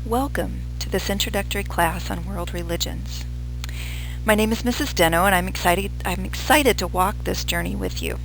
Welcome to this introductory class on world religions. My name is Mrs. Deno, and I'm excited to walk this journey with you.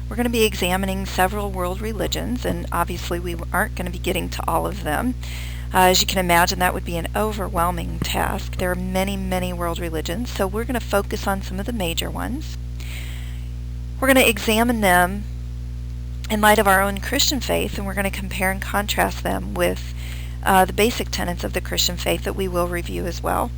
We're going to be examining several world religions, and obviously we aren't going to be getting to all of them. As you can imagine, that would be an overwhelming task. There are many, many world religions, so we're going to focus on some of the major ones. We're going to examine them in light of our own Christian faith, and we're going to compare and contrast them with the basic tenets of the Christian faith that we will review as well.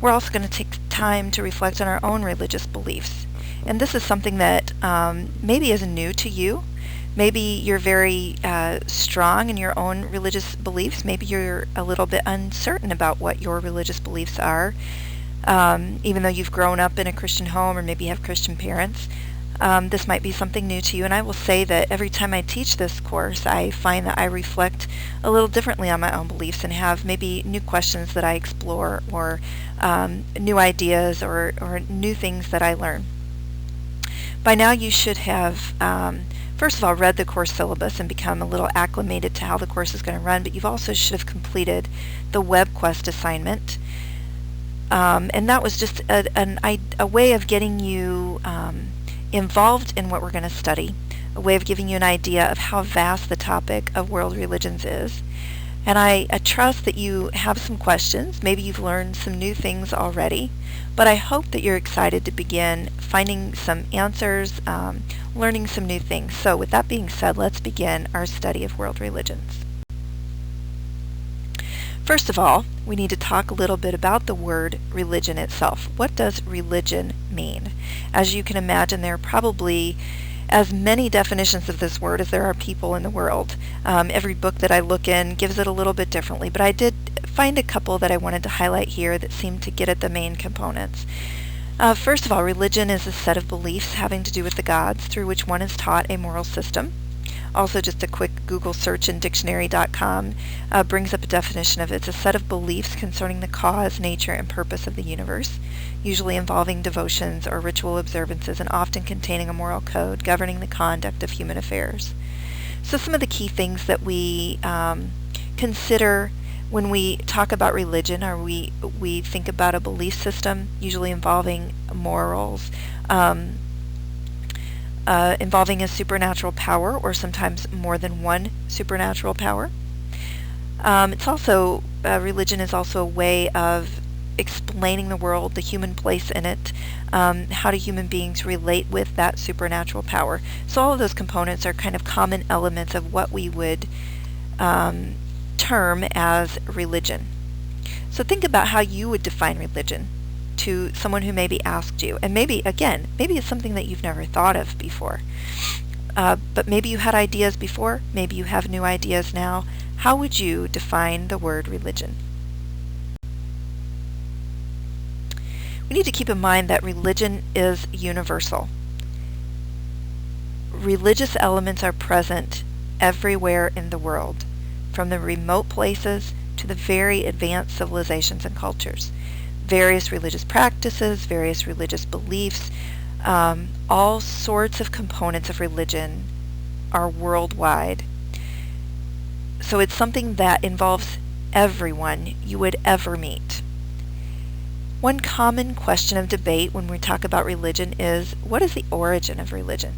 We're also going to take time to reflect on our own religious beliefs. And this is something that maybe is new to you. Maybe you're very strong in your own religious beliefs. Maybe you're a little bit uncertain about what your religious beliefs are, even though you've grown up in a Christian home or maybe you have Christian parents. This might be something new to you, and I will say that every time I teach this course, I find that I reflect a little differently on my own beliefs and have maybe new questions that I explore or new ideas or new things that I learn. By now you should have, first of all, read the course syllabus and become a little acclimated to how the course is going to run, but you've also should have completed the WebQuest assignment. And that was just a way of getting you involved in what we're going to study, a way of giving you an idea of how vast the topic of world religions is. And I trust that you have some questions. Maybe you've learned some new things already, but I hope that you're excited to begin finding some answers, learning some new things. So with that being said, let's begin our study of world religions. First of all, we need to talk a little bit about the word religion itself. What does religion mean? As you can imagine, there are probably as many definitions of this word as there are people in the world. Every book that I look in gives it a little bit differently, but I did find a couple that I wanted to highlight here that seem to get at the main components. First of all, religion is a set of beliefs having to do with the gods through which one is taught a moral system. Also, just a quick Google search in dictionary.com brings up a definition of it's a set of beliefs concerning the cause, nature, and purpose of the universe, usually involving devotions or ritual observances and often containing a moral code governing the conduct of human affairs. So some of the key things that we consider when we talk about religion are we think about a belief system, usually involving morals, involving a supernatural power or sometimes more than one supernatural power. It's also, religion is also a way of explaining the world, the human place in it, how do human beings relate with that supernatural power. So all of those components are kind of common elements of what we would term as religion. So think about how you would define religion to someone who maybe asked you, and maybe it's something that you've never thought of before, but maybe you had ideas before, maybe you have new ideas now. How would you define the word religion? We need to keep in mind that religion is universal. Religious elements are present everywhere in the world, from the remote places to the very advanced civilizations and cultures. Various religious practices, various religious beliefs, all sorts of components of religion are worldwide. So it's something that involves everyone you would ever meet. One common question of debate when we talk about religion is, what is the origin of religion?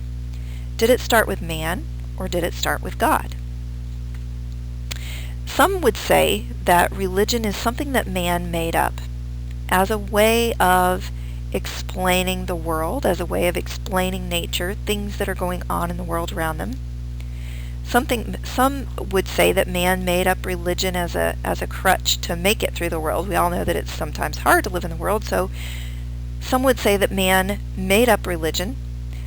Did it start with man or did it start with God? Some would say that religion is something that man made up as a way of explaining the world, as a way of explaining nature, things that are going on in the world around them. Some would say that man made up religion as a crutch to make it through the world. We all know that it's sometimes hard to live in the world, so some would say that man made up religion,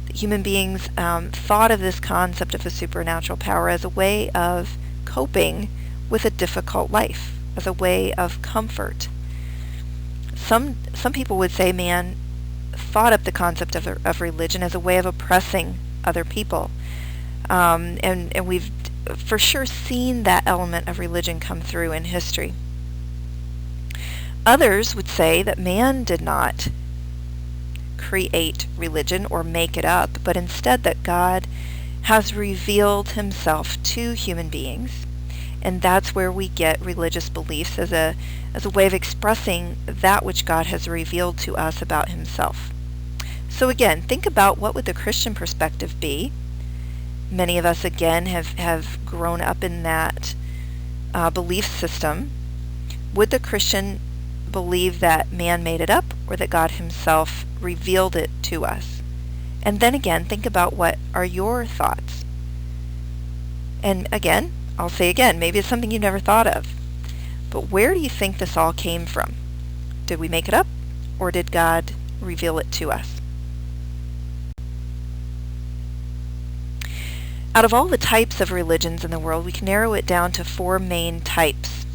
that human beings thought of this concept of a supernatural power as a way of coping with a difficult life, as a way of comfort. Some people would say man thought up the concept of religion as a way of oppressing other people. And we've for sure seen that element of religion come through in history. Others would say that man did not create religion or make it up, but instead that God has revealed himself to human beings And that's where we get religious beliefs as a way of expressing that which God has revealed to us about himself. So again, think about what would the Christian perspective be. Many of us, again, have grown up in that belief system. Would the Christian believe that man made it up or that God himself revealed it to us? And then again, think about what are your thoughts. And again, I'll say again, maybe it's something you've never thought of. But where do you think this all came from? Did we make it up or did God reveal it to us? Out of all the types of religions in the world, we can narrow it down to 4 main types.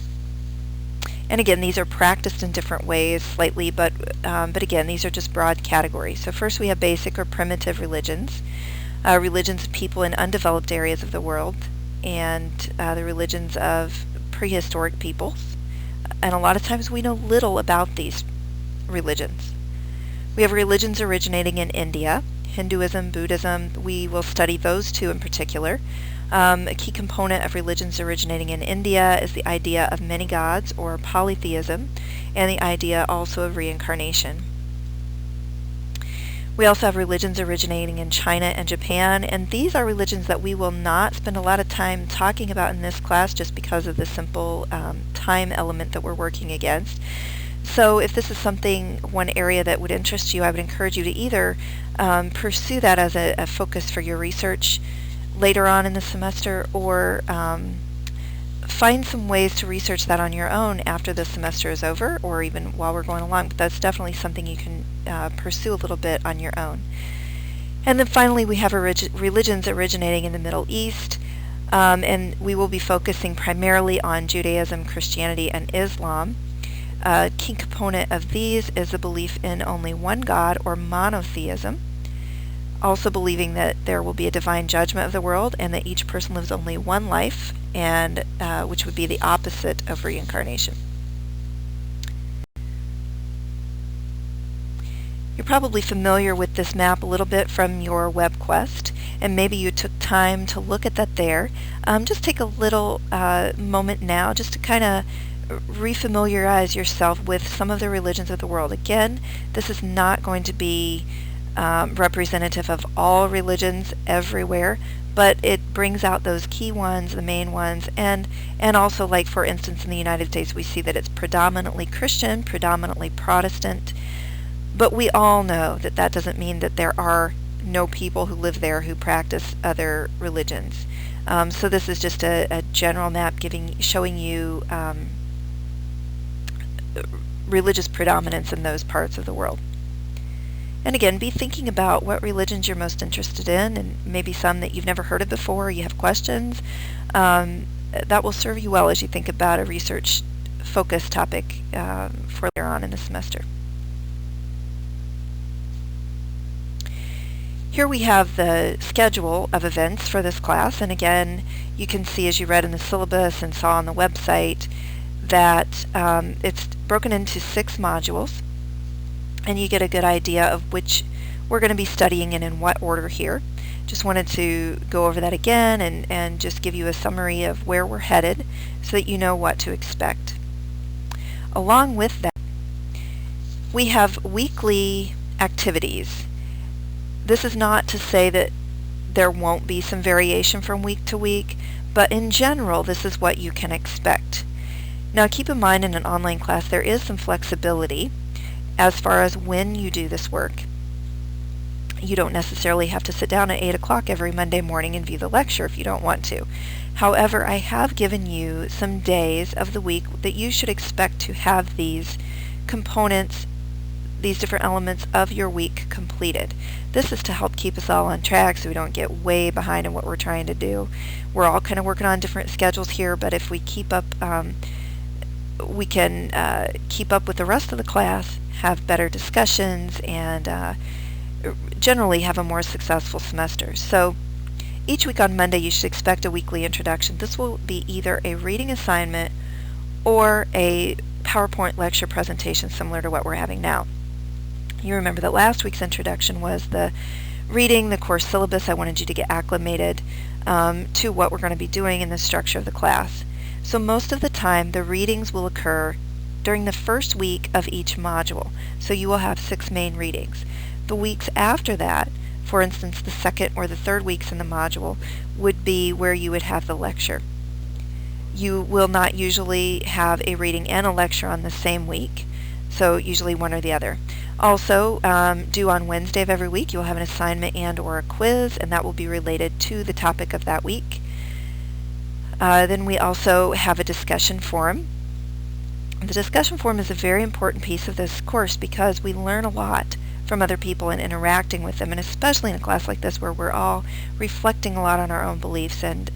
And again, these are practiced in different ways slightly, but again, these are just broad categories. So first we have basic or primitive religions, religions of people in undeveloped areas of the world, and the religions of prehistoric peoples. And a lot of times we know little about these religions. We have religions originating in India, Hinduism, Buddhism. We will study those 2 in particular. A key component of religions originating in India is the idea of many gods, or polytheism, and the idea also of reincarnation. We also have religions originating in China and Japan, and these are religions that we will not spend a lot of time talking about in this class just because of the simple time element that we're working against. So if this is one area that would interest you, I would encourage you to either pursue that as a focus for your research later on in the semester, or find some ways to research that on your own after the semester is over, or even while we're going along. But that's definitely something you can pursue a little bit on your own. And then finally we have religions originating in the Middle East, and we will be focusing primarily on Judaism, Christianity, and Islam. A key component of these is the belief in only one God, or monotheism. Also believing that there will be a divine judgment of the world and that each person lives only one life, and which would be the opposite of reincarnation. You're probably familiar with this map a little bit from your WebQuest, and maybe you took time to look at that there. Just take a little moment now just to kind of refamiliarize yourself with some of the religions of the world. Again, this is not going to be representative of all religions everywhere, but it brings out those key ones, the main ones, and also, like for instance in the United States, we see that it's predominantly Christian, predominantly Protestant, but we all know that that doesn't mean that there are no people who live there who practice other religions. So this is just a general map showing you religious predominance in those parts of the world. And again, be thinking about what religions you're most interested in, and maybe some that you've never heard of before, or you have questions. That will serve you well as you think about a research focus topic for later on in the semester. Here we have the schedule of events for this class, and again, you can see, as you read in the syllabus and saw on the website, that it's broken into 6 modules, and you get a good idea of which we're going to be studying and in what order here. Just wanted to go over that again and just give you a summary of where we're headed so that you know what to expect. Along with that, we have weekly activities. This is not to say that there won't be some variation from week to week, but in general, this is what you can expect. Now keep in mind, in an online class there is some flexibility as far as when you do this work. You don't necessarily have to sit down at 8 o'clock every Monday morning and view the lecture if you don't want to. However, I have given you some days of the week that you should expect to have these components, these different elements of your week completed. This is to help keep us all on track so we don't get way behind in what we're trying to do. We're all kind of working on different schedules here, but if we keep up, we can keep up with the rest of the class, have better discussions, and generally have a more successful semester. So each week on Monday you should expect a weekly introduction. This will be either a reading assignment or a PowerPoint lecture presentation similar to what we're having now. You remember that last week's introduction was the reading, the course syllabus. I wanted you to get acclimated to what we're going to be doing in the structure of the class. So most of the time, the readings will occur during the first week of each module. So you will have 6 main readings. The weeks after that, for instance, the second or the third weeks in the module, would be where you would have the lecture. You will not usually have a reading and a lecture on the same week, so usually one or the other. Also, due on Wednesday of every week, you'll have an assignment and or a quiz, and that will be related to the topic of that week. Then we also have a discussion forum. The discussion forum is a very important piece of this course because we learn a lot from other people and interacting with them, and especially in a class like this where we're all reflecting a lot on our own beliefs, and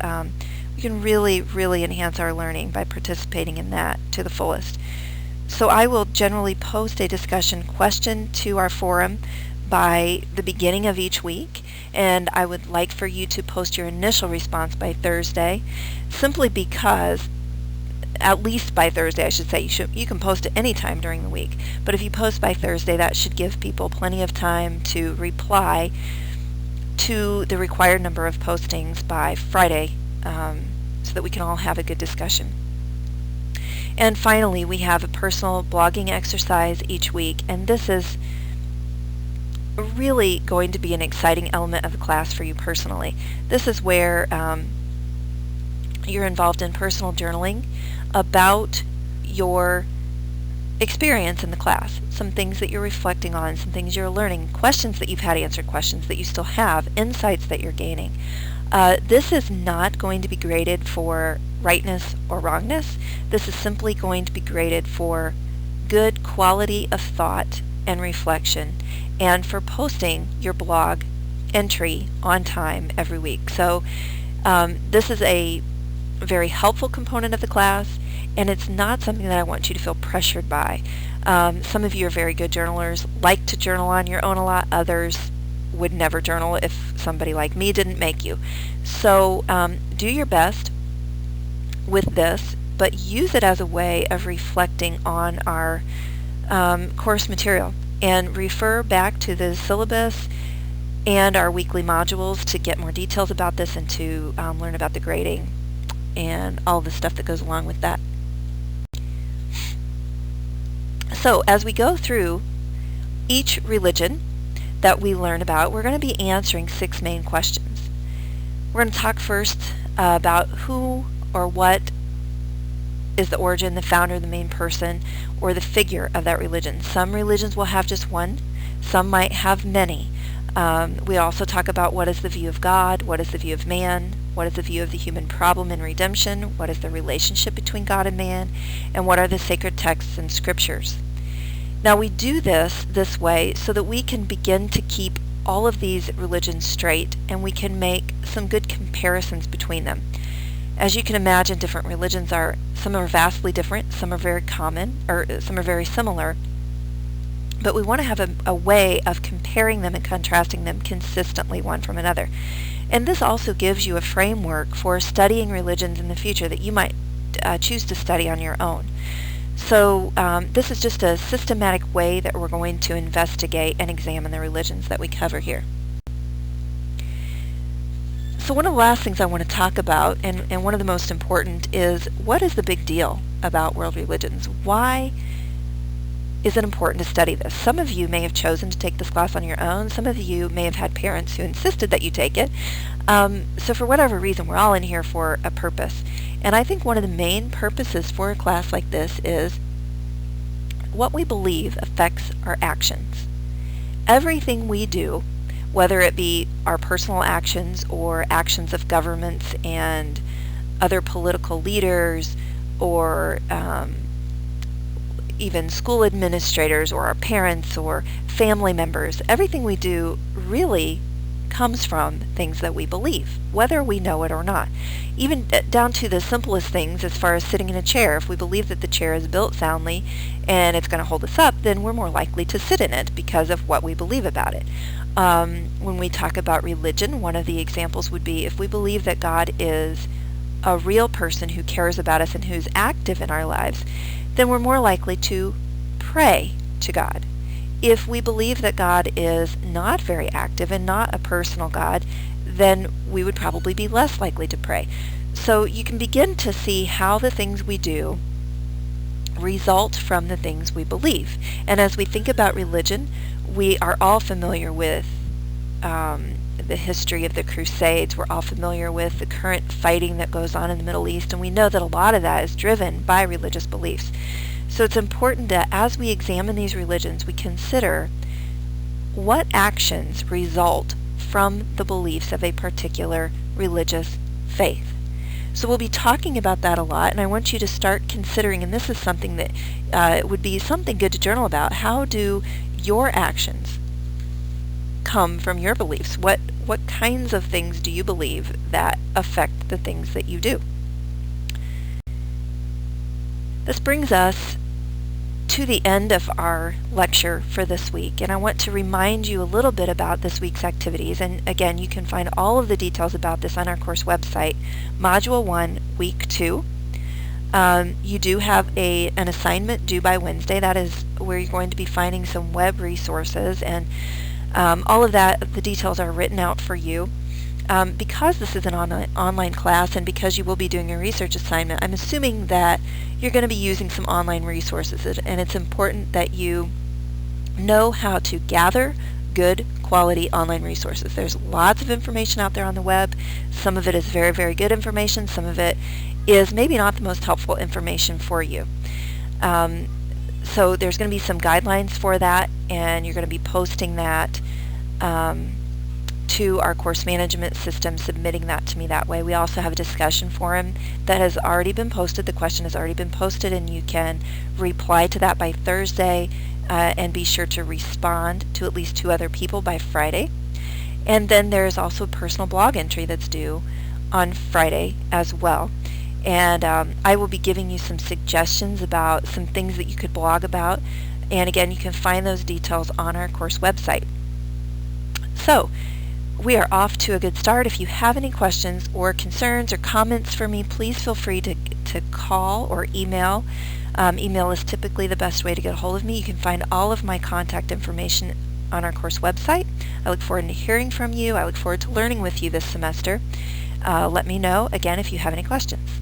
we can really enhance our learning by participating in that to the fullest. So I will generally post a discussion question to our forum by the beginning of each week, and I would like for you to post your initial response by Thursday, simply because, at least by Thursday I should say, you can post at any time during the week, but if you post by Thursday, that should give people plenty of time to reply to the required number of postings by Friday, so that we can all have a good discussion. And finally, we have a personal blogging exercise each week, and this is really going to be an exciting element of the class for you personally. This is where you're involved in personal journaling about your experience in the class, some things that you're reflecting on, some things you're learning, questions that you've had answered, questions that you still have, insights that you're gaining. This is not going to be graded for rightness or wrongness. This is simply going to be graded for good quality of thought and reflection, and for posting your blog entry on time every week. So this is a very helpful component of the class, and it's not something that I want you to feel pressured by. Some of you are very good journalers, like to journal on your own a lot. Others would never journal if somebody like me didn't make you. So do your best with this, but use it as a way of reflecting on our course material, and refer back to the syllabus and our weekly modules to get more details about this and to learn about the grading and all the stuff that goes along with that. So as we go through each religion that we learn about, we're going to be answering 6 main questions. We're going to talk first about who or what is the origin, the founder, the main person, or the figure of that religion. Some religions will have just one, some might have many. We also talk about what is the view of God, what is the view of man, what is the view of the human problem in redemption, what is the relationship between God and man, and what are the sacred texts and scriptures. Now we do this way so that we can begin to keep all of these religions straight, and we can make some good comparisons between them. As you can imagine, different religions some are vastly different, some are very common, or some are very similar, but we want to have a way of comparing them and contrasting them consistently one from another. And this also gives you a framework for studying religions in the future that you might choose to study on your own. So this is just a systematic way that we're going to investigate and examine the religions that we cover here. So one of the last things I want to talk about, and one of the most important, is what is the big deal about world religions? Why is it important to study this? Some of you may have chosen to take this class on your own. Some of you may have had parents who insisted that you take it. So for whatever reason, we're all in here for a purpose. And I think one of the main purposes for a class like this is what we believe affects our actions. Everything we do, whether it be our personal actions or actions of governments and other political leaders, or even school administrators or our parents or family members, everything we do really comes from things that we believe, whether we know it or not. Even down to the simplest things as far as sitting in a chair. If we believe that the chair is built soundly and it's going to hold us up, then we're more likely to sit in it because of what we believe about it. When we talk about religion, one of the examples would be if we believe that God is a real person who cares about us and who's active in our lives, then we're more likely to pray to God. If we believe that God is not very active and not a personal God, then we would probably be less likely to pray. So you can begin to see how the things we do result from the things we believe. And as we think about religion, we are all familiar with the history of the Crusades. We're all familiar with the current fighting that goes on in the Middle East, and we know that a lot of that is driven by religious beliefs. So it's important that as we examine these religions, we consider what actions result from the beliefs of a particular religious faith. So we'll be talking about that a lot, and I want you to start considering, and this is something that would be something good to journal about. How do your actions come from your beliefs? What kinds of things do you believe that affect the things that you do? This brings us to the end of our lecture for this week, and I want to remind you a little bit about this week's activities. And again, you can find all of the details about this on our course website, Module 1, Week 2. You do have an assignment due by Wednesday. That is where you're going to be finding some web resources, and all of that, the details are written out for you. Because this is an online class, and because you will be doing a research assignment, I'm assuming that you're going to be using some online resources, and it's important that you know how to gather good quality online resources. There's lots of information out there on the web. Some of it is very, very good information. Some of it is maybe not the most helpful information for you. So there's going to be some guidelines for that, and you're going to be posting that to our course management system, submitting that to me that way. We also have a discussion forum that has already been posted. The question has already been posted, and you can reply to that by Thursday, and be sure to respond to at least 2 other people by Friday. And then there's also a personal blog entry that's due on Friday as well. And I will be giving you some suggestions about some things that you could blog about. And again, you can find those details on our course website. So we are off to a good start. If you have any questions or concerns or comments for me, please feel free to call or email. Email is typically the best way to get a hold of me. You can find all of my contact information on our course website. I look forward to hearing from you. I look forward to learning with you this semester. Let me know, again, if you have any questions.